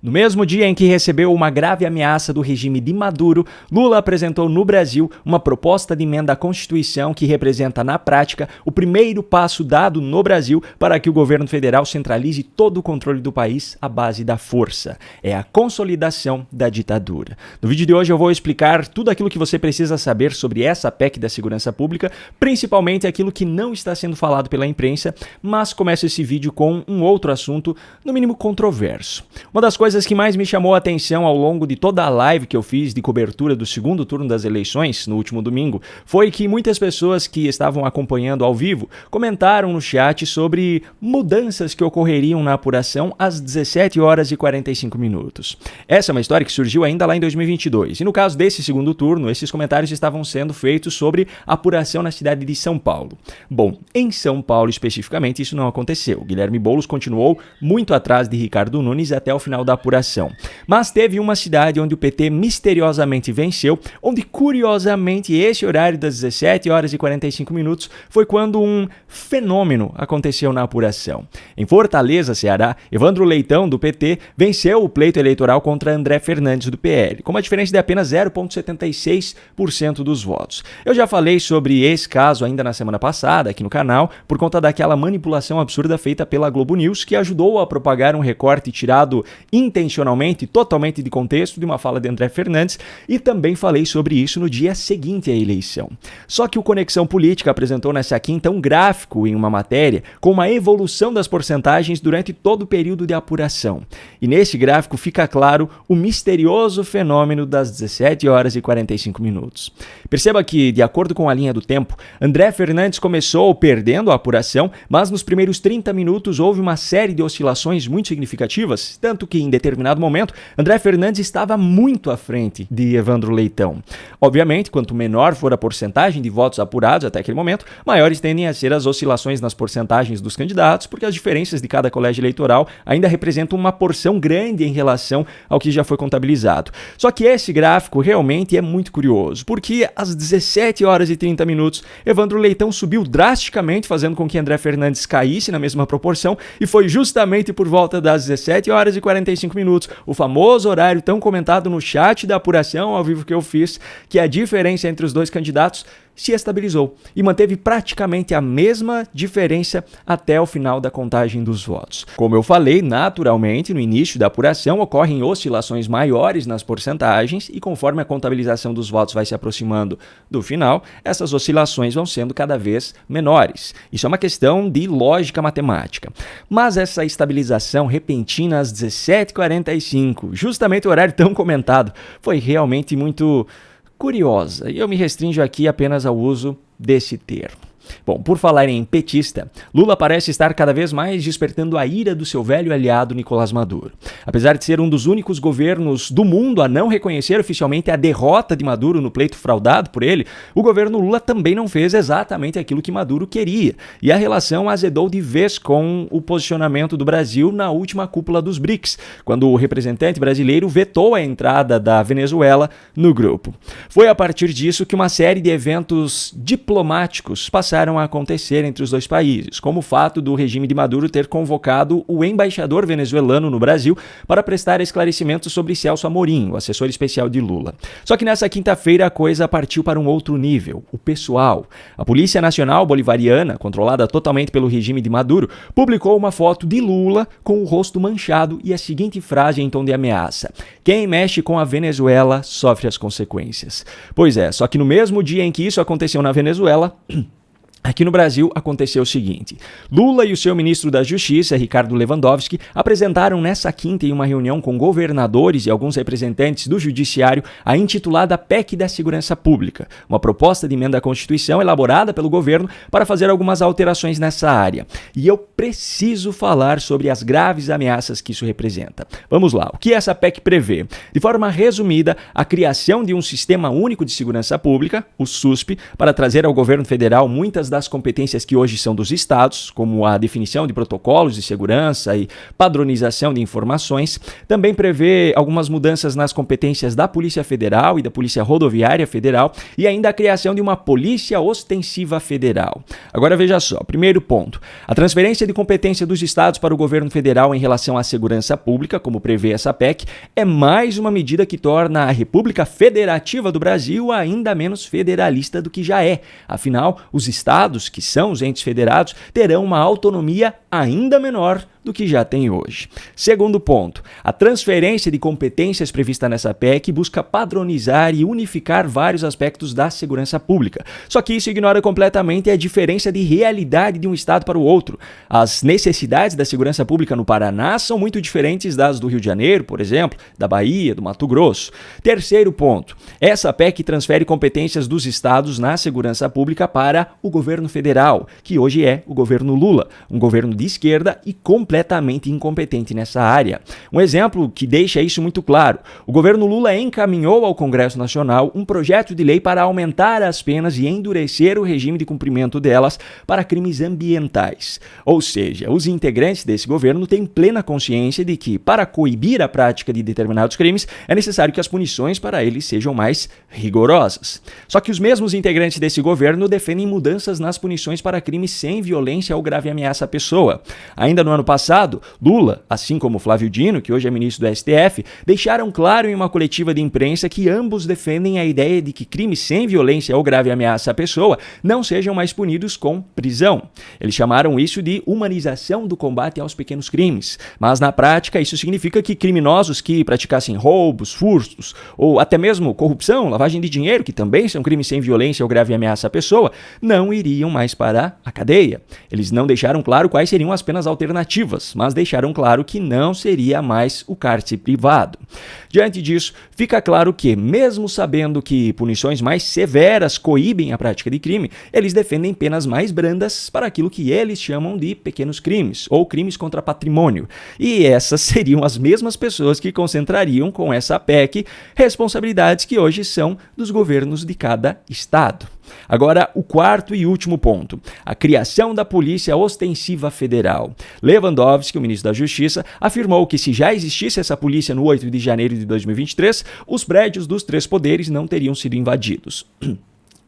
No mesmo dia em que recebeu uma grave ameaça do regime de Maduro, Lula apresentou no Brasil uma proposta de emenda à Constituição que representa, na prática, o primeiro passo dado no Brasil para que o governo federal centralize todo o controle do país à base da força. É a consolidação da ditadura. No vídeo de hoje eu vou explicar tudo aquilo que você precisa saber sobre essa PEC da segurança pública, principalmente aquilo que não está sendo falado pela imprensa, mas começo esse vídeo com um outro assunto, no mínimo controverso. Uma das coisas que mais me chamou a atenção ao longo de toda a live que eu fiz de cobertura do segundo turno das eleições, no último domingo, foi que muitas pessoas que estavam acompanhando ao vivo comentaram no chat sobre mudanças que ocorreriam na apuração às 17 horas e 45 minutos. Essa é uma história que surgiu ainda lá em 2022, e no caso desse segundo turno, esses comentários estavam sendo feitos sobre a apuração na cidade de São Paulo. Bom, em São Paulo especificamente isso não aconteceu. Guilherme Boulos continuou muito atrás de Ricardo Nunes até o final da apuração. Mas teve uma cidade onde o PT misteriosamente venceu, onde curiosamente esse horário das 17 horas e 45 minutos foi quando um fenômeno aconteceu na apuração. Em Fortaleza, Ceará, Evandro Leitão, do PT, venceu o pleito eleitoral contra André Fernandes, do PL, com uma diferença de apenas 0,76% dos votos. Eu já falei sobre esse caso ainda na semana passada aqui no canal, por conta daquela manipulação absurda feita pela Globo News, que ajudou a propagar um recorte tirado intencionalmente, totalmente de contexto, de uma fala de André Fernandes, e também falei sobre isso no dia seguinte à eleição. Só que o Conexão Política apresentou nessa quinta um gráfico em uma matéria com uma evolução das porcentagens durante todo o período de apuração. E nesse gráfico fica claro o misterioso fenômeno das 17 horas e 45 minutos. Perceba que, de acordo com a linha do tempo, André Fernandes começou perdendo a apuração, mas nos primeiros 30 minutos houve uma série de oscilações muito significativas, tanto que em determinado momento André Fernandes estava muito à frente de Evandro Leitão. Obviamente, quanto menor for a porcentagem de votos apurados até aquele momento, maiores tendem a ser as oscilações nas porcentagens dos candidatos, porque as diferenças de cada colégio eleitoral ainda representam uma porção grande em relação ao que já foi contabilizado. Só que esse gráfico realmente é muito curioso, porque às 17 horas e 30 minutos, Evandro Leitão subiu drasticamente, fazendo com que André Fernandes caísse na mesma proporção, e foi justamente por volta das 17 horas e 45 minutos, o famoso horário tão comentado no chat da apuração ao vivo que eu fiz, que a diferença entre os dois candidatos se estabilizou e manteve praticamente a mesma diferença até o final da contagem dos votos. Como eu falei, naturalmente, no início da apuração ocorrem oscilações maiores nas porcentagens e conforme a contabilização dos votos vai se aproximando do final, essas oscilações vão sendo cada vez menores. Isso é uma questão de lógica matemática. Mas essa estabilização repentina às 17h45, justamente o horário tão comentado, foi realmente muito curiosa, e eu me restringo aqui apenas ao uso desse termo. Bom, por falar em petista, Lula parece estar cada vez mais despertando a ira do seu velho aliado Nicolás Maduro. Apesar de ser um dos únicos governos do mundo a não reconhecer oficialmente a derrota de Maduro no pleito fraudado por ele, o governo Lula também não fez exatamente aquilo que Maduro queria, e a relação azedou de vez com o posicionamento do Brasil na última cúpula dos BRICS, quando o representante brasileiro vetou a entrada da Venezuela no grupo. Foi a partir disso que uma série de eventos diplomáticos passaram a acontecer entre os dois países, como o fato do regime de Maduro ter convocado o embaixador venezuelano no Brasil para prestar esclarecimentos sobre Celso Amorim, o assessor especial de Lula. Só que nessa quinta-feira a coisa partiu para um outro nível, o pessoal. A Polícia Nacional Bolivariana, controlada totalmente pelo regime de Maduro, publicou uma foto de Lula com o rosto manchado e a seguinte frase em tom de ameaça: "Quem mexe com a Venezuela sofre as consequências." Pois é, só que no mesmo dia em que isso aconteceu na Venezuela, aqui no Brasil aconteceu o seguinte: Lula e o seu ministro da Justiça, Ricardo Lewandowski, apresentaram nessa quinta em uma reunião com governadores e alguns representantes do Judiciário a intitulada PEC da Segurança Pública, uma proposta de emenda à Constituição elaborada pelo governo para fazer algumas alterações nessa área. E eu preciso falar sobre as graves ameaças que isso representa. Vamos lá, o que essa PEC prevê? De forma resumida, a criação de um Sistema Único de Segurança Pública, o SUSP, para trazer ao governo federal muitas das competências que hoje são dos estados, como a definição de protocolos de segurança e padronização de informações. Também prevê algumas mudanças nas competências da Polícia Federal e da Polícia Rodoviária Federal e ainda a criação de uma Polícia Ostensiva Federal. Agora veja só, primeiro ponto, a transferência de competência dos estados para o governo federal em relação à segurança pública, como prevê essa PEC, é mais uma medida que torna a República Federativa do Brasil ainda menos federalista do que já é. Afinal, os estados, que são os entes federados, terão uma autonomia ainda menor do que já tem hoje. Segundo ponto, a transferência de competências prevista nessa PEC busca padronizar e unificar vários aspectos da segurança pública. Só que isso ignora completamente a diferença de realidade de um estado para o outro. As necessidades da segurança pública no Paraná são muito diferentes das do Rio de Janeiro, por exemplo, da Bahia, do Mato Grosso. Terceiro ponto, essa PEC transfere competências dos estados na segurança pública para o governo federal, que hoje é o governo Lula, um governo de esquerda e completamente incompetente nessa área. Um exemplo que deixa isso muito claro: o governo Lula encaminhou ao Congresso Nacional um projeto de lei para aumentar as penas e endurecer o regime de cumprimento delas para crimes ambientais. Ou seja, os integrantes desse governo têm plena consciência de que, para coibir a prática de determinados crimes, é necessário que as punições para eles sejam mais rigorosas. Só que os mesmos integrantes desse governo defendem mudanças nas punições para crimes sem violência ou grave ameaça à pessoa. Ainda no ano passado, Lula, assim como Flávio Dino, que hoje é ministro do STF, deixaram claro em uma coletiva de imprensa que ambos defendem a ideia de que crimes sem violência ou grave ameaça à pessoa não sejam mais punidos com prisão. Eles chamaram isso de humanização do combate aos pequenos crimes, mas na prática isso significa que criminosos que praticassem roubos, furtos ou até mesmo corrupção, lavagem de dinheiro, que também são crimes sem violência ou grave ameaça à pessoa, não iriam mais para a cadeia. Eles não deixaram claro quais seriam as penas alternativas, mas deixaram claro que não seria mais o cárcere privado. Diante disso, fica claro que, mesmo sabendo que punições mais severas coíbem a prática de crime, eles defendem penas mais brandas para aquilo que eles chamam de pequenos crimes, ou crimes contra patrimônio. E essas seriam as mesmas pessoas que concentrariam com essa PEC responsabilidades que hoje são dos governos de cada estado. Agora, o quarto e último ponto, a criação da Polícia Ostensiva Federal. Lewandowski, o ministro da Justiça, afirmou que se já existisse essa polícia no 8 de janeiro de 2023, os prédios dos três poderes não teriam sido invadidos.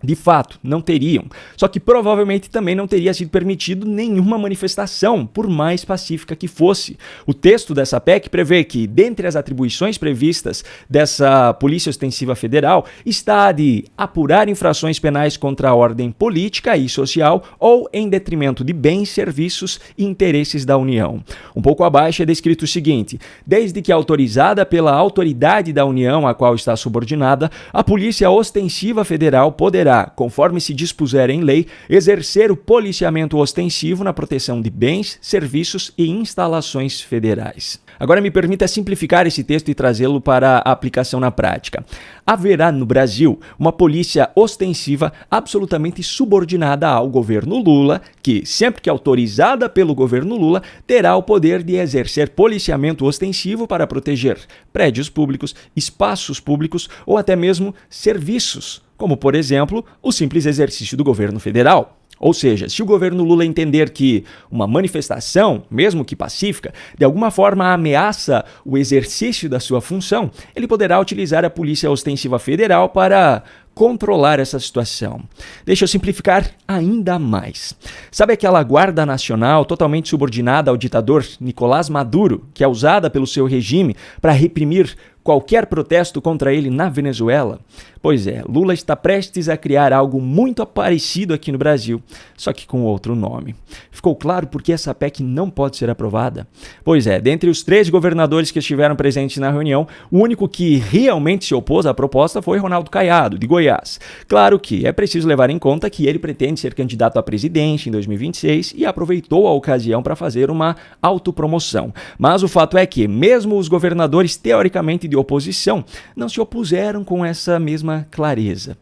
De fato, não teriam. Só que provavelmente também não teria sido permitido nenhuma manifestação, por mais pacífica que fosse. O texto dessa PEC prevê que, dentre as atribuições previstas dessa Polícia Ostensiva Federal, está a de apurar infrações penais contra a ordem política e social ou em detrimento de bens, serviços e interesses da União. Um pouco abaixo é descrito o seguinte: desde que autorizada pela autoridade da União a qual está subordinada, a Polícia Ostensiva Federal poderá, conforme se dispuser em lei, exercer o policiamento ostensivo na proteção de bens, serviços e instalações federais. Agora me permita simplificar esse texto e trazê-lo para a aplicação na prática. Haverá no Brasil uma polícia ostensiva absolutamente subordinada ao governo Lula, que, sempre que autorizada pelo governo Lula, terá o poder de exercer policiamento ostensivo para proteger prédios públicos, espaços públicos ou até mesmo serviços, como, por exemplo, o simples exercício do governo federal. Ou seja, se o governo Lula entender que uma manifestação, mesmo que pacífica, de alguma forma ameaça o exercício da sua função, ele poderá utilizar a Polícia Ostensiva Federal para controlar essa situação. Deixa eu simplificar ainda mais. Sabe aquela Guarda Nacional totalmente subordinada ao ditador Nicolás Maduro, que é usada pelo seu regime para reprimir qualquer protesto contra ele na Venezuela? Pois é, Lula está prestes a criar algo muito parecido aqui no Brasil, só que com outro nome. Ficou claro por que essa PEC não pode ser aprovada? Pois é, dentre os 3 governadores que estiveram presentes na reunião, o único que realmente se opôs à proposta foi Ronaldo Caiado, de Goiás. Claro que é preciso levar em conta que ele pretende ser candidato a presidente em 2026 e aproveitou a ocasião para fazer uma autopromoção. Mas o fato é que, mesmo os governadores teoricamente de oposição, não se opuseram com essa mesma clareza.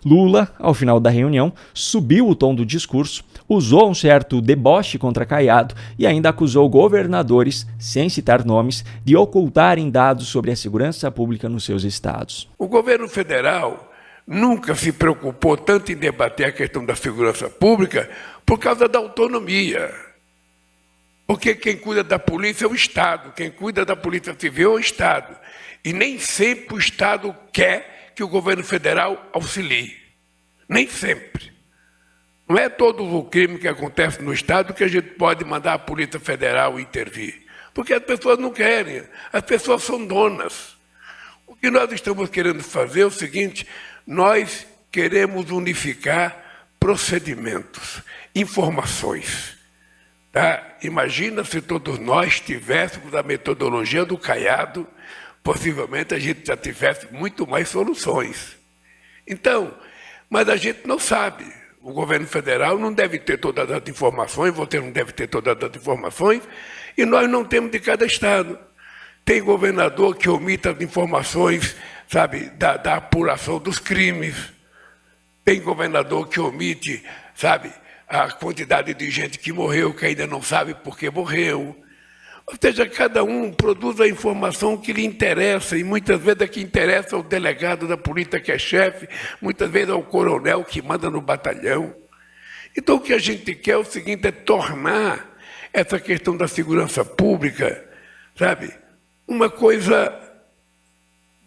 Lula, ao final da reunião, subiu o tom do discurso, usou um certo deboche contra Caiado e ainda acusou governadores, sem citar nomes, de ocultarem dados sobre a segurança pública nos seus estados. O governo federal nunca se preocupou tanto em debater a questão da segurança pública por causa da autonomia. Porque quem cuida da polícia é o Estado, quem cuida da polícia civil é o Estado. E nem sempre o Estado quer que o governo federal auxilie. Nem sempre. Não é todo o crime que acontece no Estado que a gente pode mandar a Polícia Federal intervir. Porque as pessoas não querem, as pessoas são donas. O que nós estamos querendo fazer é o seguinte: nós queremos unificar procedimentos, informações. Tá? Imagina se todos nós tivéssemos a metodologia do Caiado, possivelmente a gente já tivesse muito mais soluções. Então, mas a gente não sabe. O governo federal não deve ter todas as informações, você não deve ter todas as informações, e nós não temos de cada estado. Tem governador que omite as informações, sabe, da apuração dos crimes. Tem governador que omite, sabe, a quantidade de gente que morreu, que ainda não sabe por que morreu. Ou seja, cada um produz a informação que lhe interessa, e muitas vezes a que interessa ao delegado da polícia que é chefe, muitas vezes ao coronel que manda no batalhão. Então o que a gente quer é o seguinte, é tornar essa questão da segurança pública, sabe, uma coisa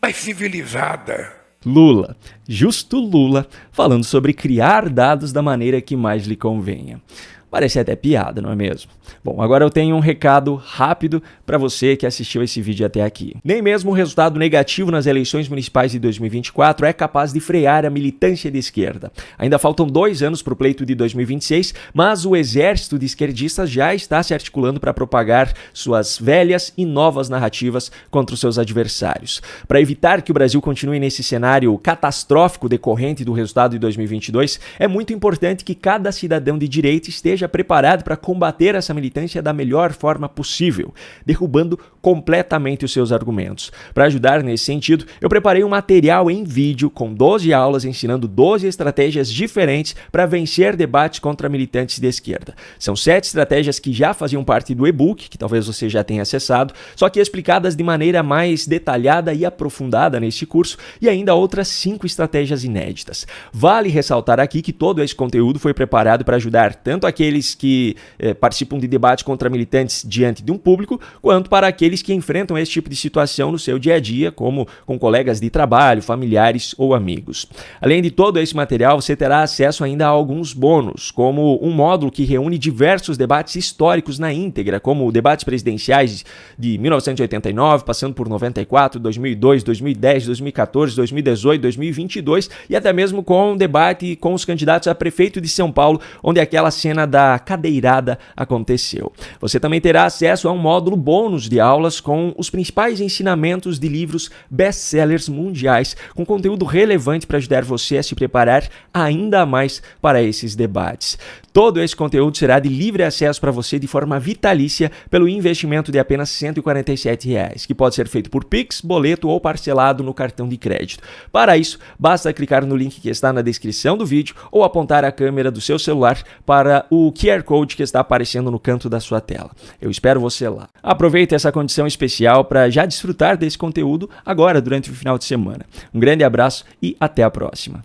mais civilizada. Lula, justo Lula, falando sobre criar dados da maneira que mais lhe convenha. Parece até piada, não é mesmo? Bom, agora eu tenho um recado rápido para você que assistiu esse vídeo até aqui. Nem mesmo o resultado negativo nas eleições municipais de 2024 é capaz de frear a militância de esquerda. Ainda faltam 2 anos para o pleito de 2026, mas o exército de esquerdistas já está se articulando para propagar suas velhas e novas narrativas contra os seus adversários. Para evitar que o Brasil continue nesse cenário catastrófico decorrente do resultado de 2022, é muito importante que cada cidadão de direita esteja preparado para combater essa militância da melhor forma possível, derrubando completamente os seus argumentos. Para ajudar nesse sentido, eu preparei um material em vídeo com 12 aulas ensinando 12 estratégias diferentes para vencer debates contra militantes de esquerda. São 7 estratégias que já faziam parte do e-book, que talvez você já tenha acessado, só que explicadas de maneira mais detalhada e aprofundada neste curso, e ainda outras 5 estratégias inéditas. Vale ressaltar aqui que todo esse conteúdo foi preparado para ajudar tanto aqueles que participam de debate contra militantes diante de um público, quanto para aqueles que enfrentam esse tipo de situação no seu dia a dia, como com colegas de trabalho, familiares ou amigos. Além de todo esse material, você terá acesso ainda a alguns bônus, como um módulo que reúne diversos debates históricos na íntegra, como debates presidenciais de 1989, passando por 94, 2002, 2010, 2014, 2018, 2022 e até mesmo com um debate com os candidatos a prefeito de São Paulo, onde aquela cena da cadeirada aconteceu. Você também terá acesso a um módulo bônus de aulas com os principais ensinamentos de livros best-sellers mundiais, com conteúdo relevante para ajudar você a se preparar ainda mais para esses debates. Todo esse conteúdo será de livre acesso para você de forma vitalícia pelo investimento de apenas R$ 147, que pode ser feito por Pix, boleto ou parcelado no cartão de crédito. Para isso, basta clicar no link que está na descrição do vídeo ou apontar a câmera do seu celular para o QR Code que está aparecendo no canto da sua tela. Eu espero você lá. Aproveite essa condição especial para já desfrutar desse conteúdo agora durante o final de semana. Um grande abraço e até a próxima.